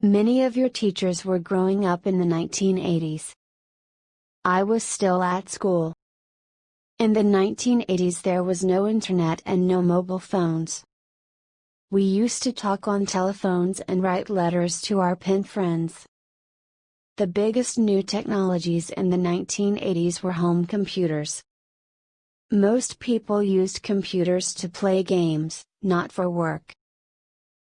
Many of your teachers were growing up in the 1980s. I was still at school. In the 1980s there was no internet and no mobile phones. We used to talk on telephones and write letters to our pen friends. The biggest new technologies in the 1980s were home computers. Most people used computers to play games, not for work.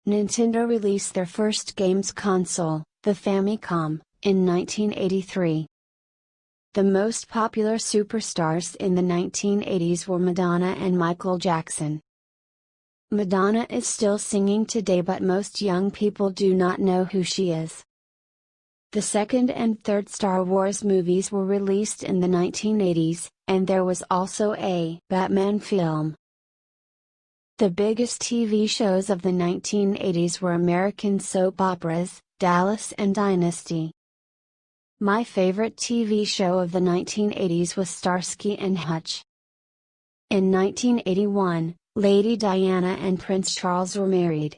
Nintendo released their first games console, the Famicom, in 1983. The most popular superstars in the 1980s were Madonna and Michael Jackson. Madonna is still singing today, but most young people do not know who she is. The second and third Star Wars movies were released in the 1980s, and there was also a Batman film. The biggest TV shows of the 1980s were American soap operas, Dallas and Dynasty. My favorite TV show of the 1980s was Starsky and Hutch. In 1981, Lady Diana and Prince Charles were married.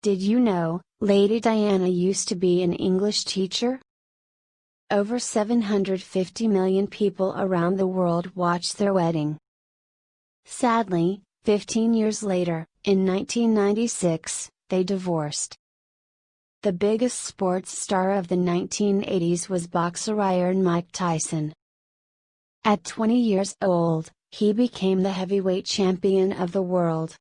Did you know, Lady Diana used to be an English teacher? Over 750 million people around the world watched their wedding. Sadly, 15 years later, in 1996, they divorced. The biggest sports star of the 1980s was boxer Iron Mike Tyson. At 20 years old, he became the heavyweight champion of the world.